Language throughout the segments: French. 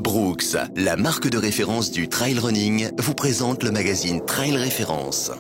Brooks, la marque de référence du trail running, vous présente le magazine Trail Référence.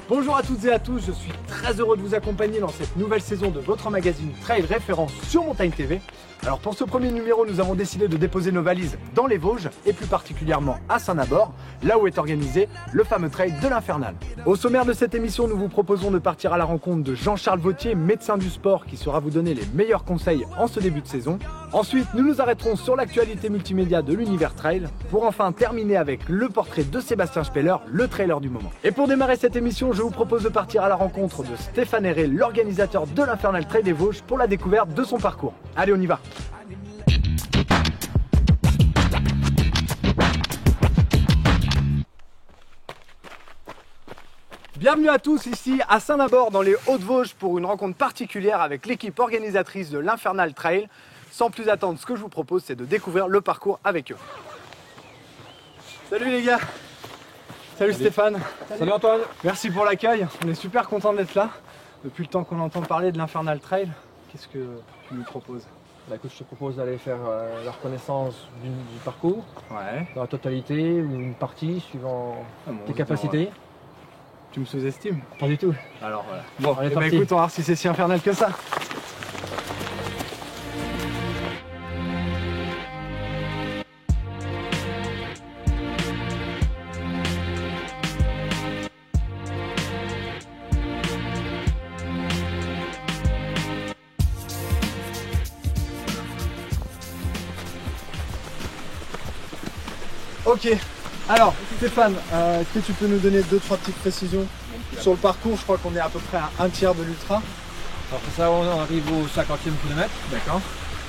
Bonjour à toutes et à tous, je suis très heureux de vous accompagner dans cette nouvelle saison de votre magazine Trail Référence sur Montagne TV. Alors pour ce premier numéro, nous avons décidé de déposer nos valises dans les Vosges et plus particulièrement à Saint-Nabord, là où est organisé le fameux trail de l'Infernal. Au sommaire de cette émission, nous vous proposons de partir à la rencontre de Jean-Charles Vautier, médecin du sport, qui saura vous donner les meilleurs conseils en ce début de saison. Ensuite, nous nous arrêterons sur l'actualité multimédia de l'univers trail, pour enfin terminer avec le portrait de Sébastien Speller, le trailer du moment. Et pour démarrer cette émission, je vous propose de partir à la rencontre de Stéphane Herré, l'organisateur de l'Infernal Trail des Vosges, pour la découverte de son parcours. Allez, on y va! Bienvenue à tous ici à Saint-Nabord dans les Hauts-de-Vosges pour une rencontre particulière avec l'équipe organisatrice de l'Infernal Trail. Sans plus attendre, ce que je vous propose, c'est de découvrir le parcours avec eux. Salut les gars! Salut Stéphane! Salut Antoine! Merci pour l'accueil, on est super content d'être là. Depuis le temps qu'on entend parler de l'Infernal Trail, qu'est-ce que tu nous proposes? Bah écoute, je te propose d'aller faire la reconnaissance du parcours, Ouais. dans la totalité ou une partie suivant tes capacités. Tu me sous-estimes? Pas du tout. Alors voilà. Bon, Eh allez, ben, parti. écoute, on va voir si c'est si infernal que ça. Ok, alors Stéphane, est-ce que tu peux nous donner 2-3 petites précisions sur le parcours? Je crois qu'on est à peu près à un tiers de l'ultra. Alors pour ça, on arrive au 50e kilomètre. D'accord,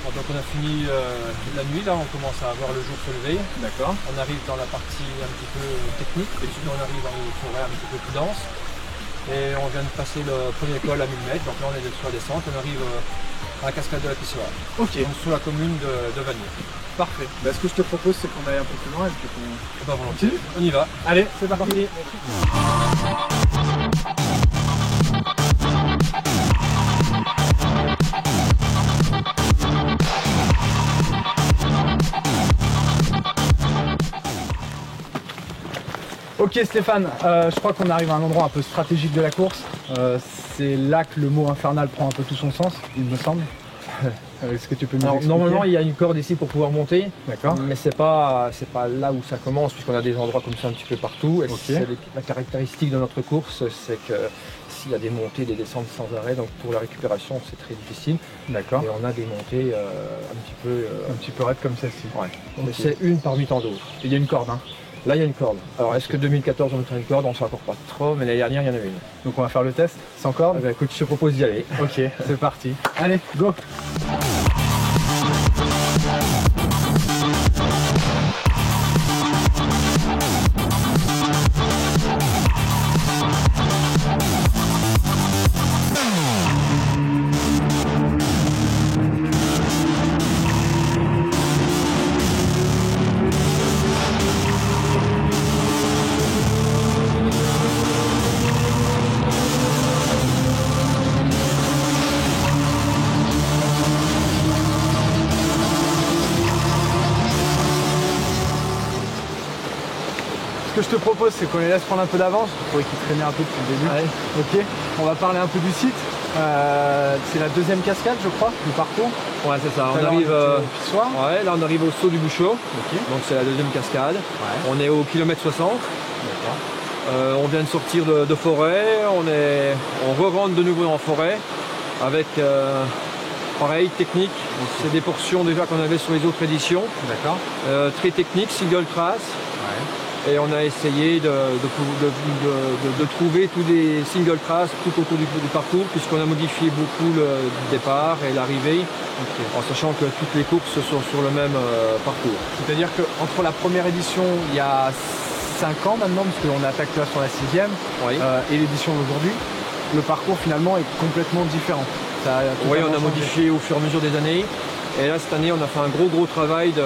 Donc on a fini la nuit, là on commence à voir le jour se lever. d'accord. On arrive dans la partie un petit peu technique, et puis on arrive dans une forêt un petit peu plus dense. Et on vient de passer le premier col à 1000 mètres, donc là on est sur la descente, on arrive à la cascade de la Pissoire. Ok, Donc sur la commune de Vanier. parfait. Bah, ce que je te propose, c'est qu'on aille un peu plus loin et puis qu'on... Et ben volontiers, on y va. Allez, c'est parti. Ok Stéphane, je crois qu'on arrive à un endroit un peu stratégique de la course. C'est là que le mot infernal prend un peu tout son sens, il me semble. Est-ce que tu peux nous Alors, expliquer? normalement, il y a une corde ici pour pouvoir monter, D'accord. mais c'est pas là où ça commence, puisqu'on a des endroits comme ça un petit peu partout. Et Ok. c'est la caractéristique de notre course, c'est que s'il y a des montées, des descentes sans arrêt, donc pour la récupération, c'est très difficile. D'accord. Et on a des montées Un petit peu raide comme celle-ci. ouais. Ok. Mais c'est une parmi tant d'autres. Et il y a une corde, hein. Là, il y a une corde. Alors, est-ce que 2014 on mettra une corde? On ne sait encore pas trop, mais l'année dernière, il y en a une. Donc on va faire le test sans corde. Eh ben, écoute, je te propose d'y aller. Ok, c'est parti. Allez, go! Ce que je te propose, c'est qu'on les laisse prendre un peu d'avance. Je trouvais qu'ils traînaient un peu depuis le début. Ouais. Ok, on va parler un peu du site. C'est la deuxième cascade, je crois, du parcours. Ouais, c'est ça. On Alors, arrive. Pissoire. Ouais, là, on arrive au saut du Bouchot. Ok. Donc, c'est la deuxième cascade. Ouais. On est au kilomètre 60. D'accord. On vient de sortir de forêt, on re-rentre de nouveau en forêt avec pareil, technique. C'est des portions déjà qu'on avait sur les autres éditions. D'accord. Très technique, single trace. Ouais. Et on a essayé de trouver tous les single traces tout autour du parcours, puisqu'on a modifié beaucoup le départ et l'arrivée, en sachant que toutes les courses sont sur le même parcours. C'est-à-dire qu'entre la première édition, il y a 5 ans maintenant, parce qu'on attaque là sur la 6e, Oui. Et l'édition d'aujourd'hui, le parcours finalement est complètement différent. Oui, on a modifié au fur et à mesure des années. Et là, cette année, on a fait un gros travail de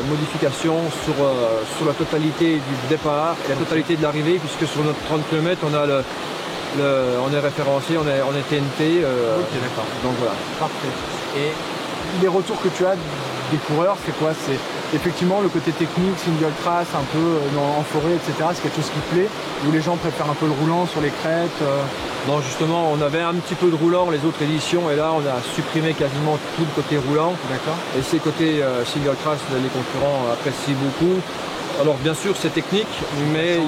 modification sur la totalité du départ et la totalité de l'arrivée, puisque sur notre 30 km, on est référencé, on est TNT. Ok, d'accord. Donc voilà. Parfait. Et les retours que tu as des coureurs, c'est quoi? C'est effectivement le côté technique, single trace, un peu en forêt, etc. C'est quelque chose qui plaît? Ou les gens préfèrent un peu le roulant sur les crêtes? Non, justement, on avait un petit peu de roulant les autres éditions, et là, on a supprimé quasiment tout le côté roulant. D'accord. Et ces côtés single trace, les concurrents apprécient beaucoup. Alors bien sûr, c'est technique, mais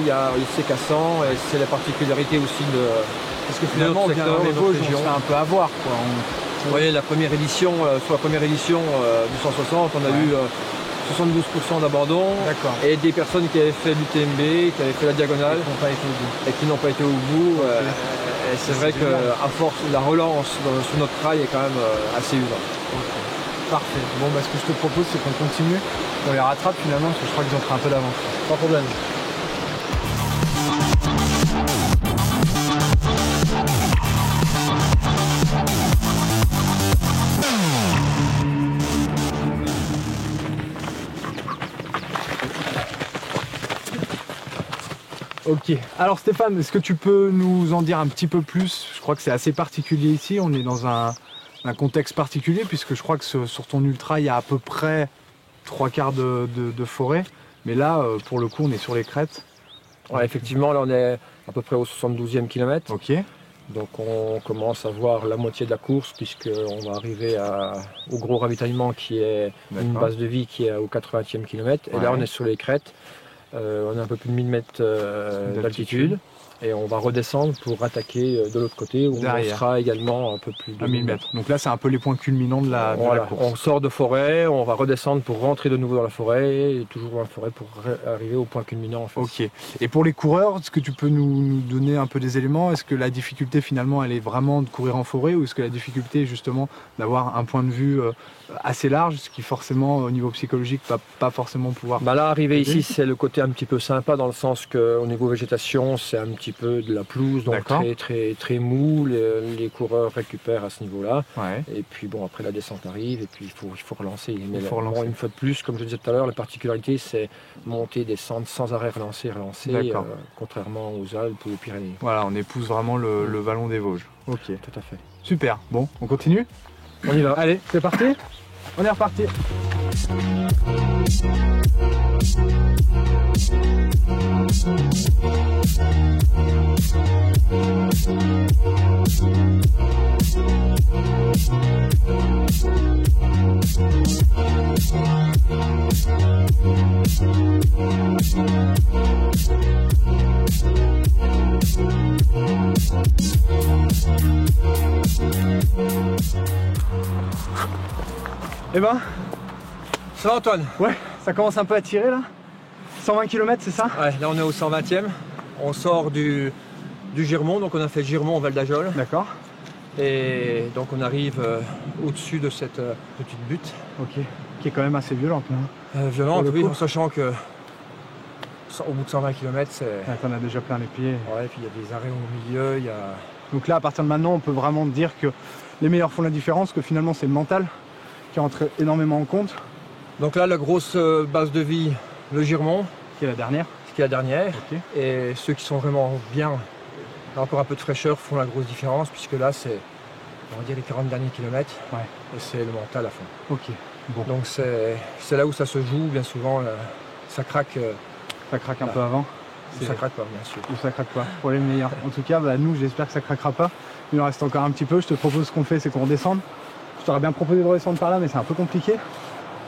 c'est cassant, et c'est la particularité aussi de Parce que finalement, on vient dans les Vosges, on se fait un peu avoir, quoi. Vous voyez, la première édition, sur la première édition du 160, on a eu 72% d'abandon, et des personnes qui avaient fait l'UTMB, qui avaient fait la diagonale, et qui n'ont pas été au bout. Et c'est vrai qu'à force, la relance sur notre trail est quand même assez usante. Parfait. Bon, ce que je te propose, c'est qu'on continue, on les rattrape finalement, parce que je crois qu'ils ont pris un peu d'avance. Pas de problème. Ok. Alors Stéphane, est-ce que tu peux nous en dire un petit peu plus? Je crois que c'est assez particulier ici, on est dans un contexte particulier, puisque je crois que sur ton ultra, il y a à peu près 3/4 de forêt. Mais là, pour le coup, on est sur les crêtes. Ouais, effectivement, là on est à peu près au 72e kilomètre. Ok. Donc on commence à voir la moitié de la course, puisqu'on va arriver au gros ravitaillement qui est une base de vie qui est au 80e kilomètre. Et là on est sur les crêtes. On a un peu plus de 1000 mètres d'altitude, et on va redescendre pour attaquer de l'autre côté, où on sera également un peu plus de 1000 mètres. Donc là c'est un peu les points culminants de la course. On sort de forêt, on va redescendre pour rentrer de nouveau dans la forêt, et toujours dans la forêt pour arriver au point culminant en fait. Ok. Et pour les coureurs, est-ce que tu peux nous donner un peu des éléments? Est-ce que la difficulté finalement elle est vraiment de courir en forêt, ou est-ce que la difficulté est justement d'avoir un point de vue assez large, ce qui forcément au niveau psychologique va pas forcément pouvoir... Là, arriver ici, c'est le côté un petit peu sympa, dans le sens qu'au niveau végétation, c'est un petit peu de la pelouse, donc très mou, les coureurs récupèrent à ce niveau-là. Et puis bon, après la descente arrive, et puis il faut relancer. Mais une fois de plus, comme je disais tout à l'heure, la particularité c'est monter, descendre sans arrêt, relancer, contrairement aux Alpes ou aux Pyrénées. Voilà, on épouse vraiment le vallon des Vosges. Ok. Tout à fait. Super, bon, on continue? On y va. Allez, c'est parti? On est reparti. Eh ben, ça va Antoine? Ouais, ça commence un peu à tirer là. 120 km, c'est ça? Ouais, là on est au 120e. On sort du Girmont, donc on a fait Girmont, Val d'Ajol. D'accord. Et donc on arrive au-dessus de cette petite butte. Ok, qui est quand même assez violente. Violente, oui, en sachant que au bout de 120 km, c'est... T'en as déjà plein les pieds. Ouais, puis il y a des arrêts au milieu, il y a... Donc là, à partir de maintenant, on peut vraiment dire que les meilleurs font la différence, que finalement c'est le mental qui rentre énormément en compte. Donc là, la grosse base de vie, le Girmont. Qui est la dernière. Qui est la dernière. Okay. Et ceux qui sont vraiment bien, encore un peu de fraîcheur, font la grosse différence, puisque là, c'est, on va dire, les 40 derniers kilomètres. Ouais. Et c'est le mental à fond. Ok. Bon. Donc c'est là où ça se joue, bien souvent, ça craque. Ça craque un peu avant. Ça craque pas, bien sûr. Ou ça craque pas, pour les meilleurs. En tout cas, nous, j'espère que ça craquera pas. Il en reste encore un petit peu. Je te propose, ce qu'on fait, c'est qu'on redescende. Je t'aurais bien proposé de redescendre par là, mais c'est un peu compliqué.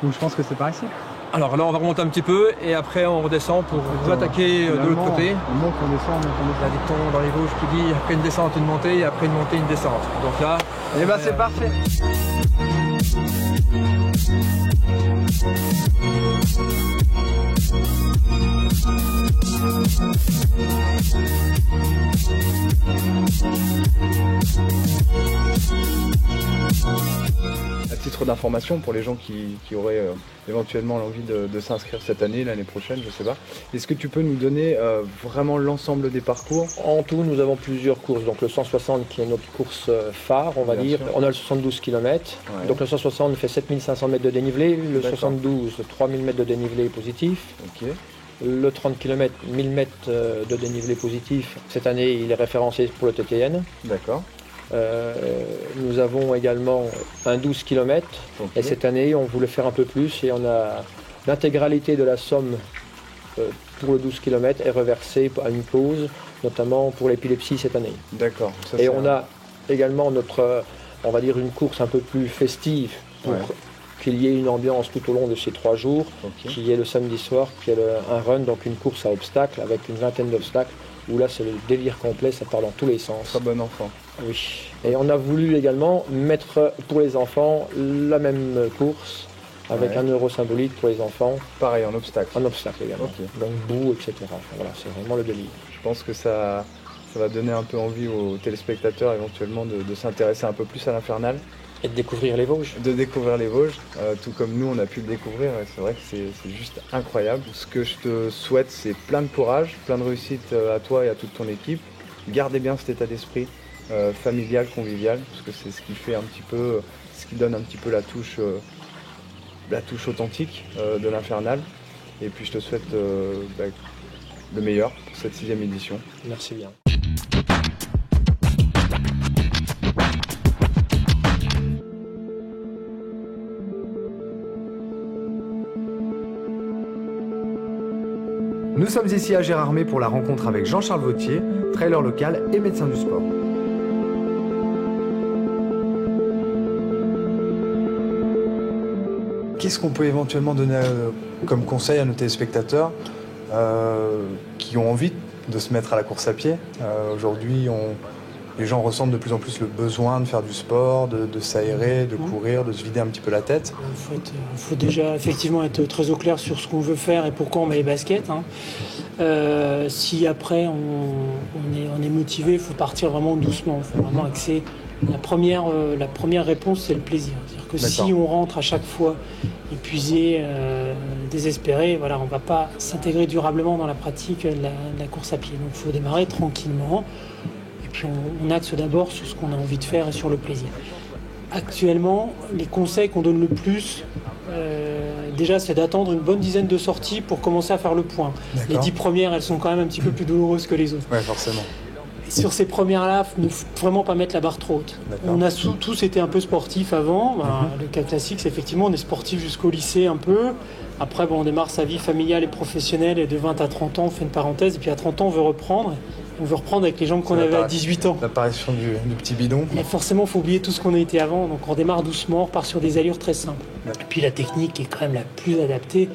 Donc je pense que c'est par ici. Alors là, on va remonter un petit peu, et après on redescend pour attaquer de l'autre côté. On monte, on descend, Il y a des tons dans les Vosges qui dit après une descente, une montée, et après une montée, une descente. Donc là... Et bah c'est parfait. d'informations pour les gens qui auraient éventuellement l'envie de s'inscrire cette année, l'année prochaine, je ne sais pas. Est-ce que tu peux nous donner vraiment l'ensemble des parcours? En tout, nous avons plusieurs courses. Donc le 160 qui est notre course phare, on va dire. On a le 72 km. Ouais. Donc le 160 fait 7500 mètres de dénivelé. Le 72, 3000 mètres de dénivelé positif. Okay. Le 30 km, 1000 mètres de dénivelé positif. Cette année, il est référencé pour le TTN. D'accord. Nous avons également un 12 km. Okay. Et cette année, on voulait faire un peu plus et on a l'intégralité de la somme pour le 12 km est reversée à une cause, notamment pour l'épilepsie cette année. D'accord. Et on a également notre, on va dire, une course un peu plus festive pour qu'il y ait une ambiance tout au long de ces 3 jours, qui est le samedi soir, qui est un run, donc une course à obstacles avec une vingtaine d'obstacles, où là c'est le délire complet, ça part dans tous les sens. Très bon enfant. Oui. Et on a voulu également mettre pour les enfants la même course, avec 1 euro symbolique pour les enfants. Pareil, en obstacle. En obstacle également. Donc bout, etc. Enfin, voilà, c'est vraiment le délire. Je pense que ça va donner un peu envie aux téléspectateurs éventuellement de s'intéresser un peu plus à l'Infernal. Et de découvrir les Vosges. De découvrir les Vosges, tout comme nous on a pu le découvrir. C'est vrai que c'est juste incroyable. Ce que je te souhaite, c'est plein de courage, plein de réussite à toi et à toute ton équipe. Gardez bien cet état d'esprit familial, convivial, parce que c'est ce qui fait un petit peu, ce qui donne un petit peu la touche authentique de l'Infernal. Et puis je te souhaite le meilleur pour cette 6e édition. Merci bien. Nous sommes ici à Gérardmer pour la rencontre avec Jean-Charles Vautier, trailer local et médecin du sport. Qu'est-ce qu'on peut éventuellement donner comme conseil à nos téléspectateurs qui ont envie de se mettre à la course à pied? Aujourd'hui, les gens ressentent de plus en plus le besoin de faire du sport, de s'aérer, de courir, de se vider un petit peu la tête. Il faut déjà effectivement être très au clair sur ce qu'on veut faire et pourquoi on met les baskets. Si après on est motivé, il faut partir vraiment doucement. Il faut vraiment axer. La première réponse, c'est le plaisir. C'est-à-dire que si on rentre à chaque fois épuisé, désespéré, voilà, on ne va pas s'intégrer durablement dans la pratique de la course à pied. Donc il faut démarrer tranquillement. Et puis on axe d'abord sur ce qu'on a envie de faire et sur le plaisir. Actuellement, les conseils qu'on donne le plus, déjà, c'est d'attendre une bonne dizaine de sorties pour commencer à faire le point. Les 10 premières, elles sont quand même un petit peu plus douloureuses que les autres. Oui, forcément. Et sur ces premières-là, il ne faut vraiment pas mettre la barre trop haute. On a tous été un peu sportifs avant. Le cas classique, c'est effectivement, on est sportif jusqu'au lycée un peu. Après, on démarre sa vie familiale et professionnelle et de 20 à 30 ans, on fait une parenthèse. Et puis à 30 ans, on veut reprendre. On veut reprendre avec les jambes qu'on avait à 18 ans. L'apparition du petit bidon. Et forcément, il faut oublier tout ce qu'on a été avant. Donc on redémarre doucement, on repart sur des allures très simples. Et puis la technique est quand même la plus adaptée.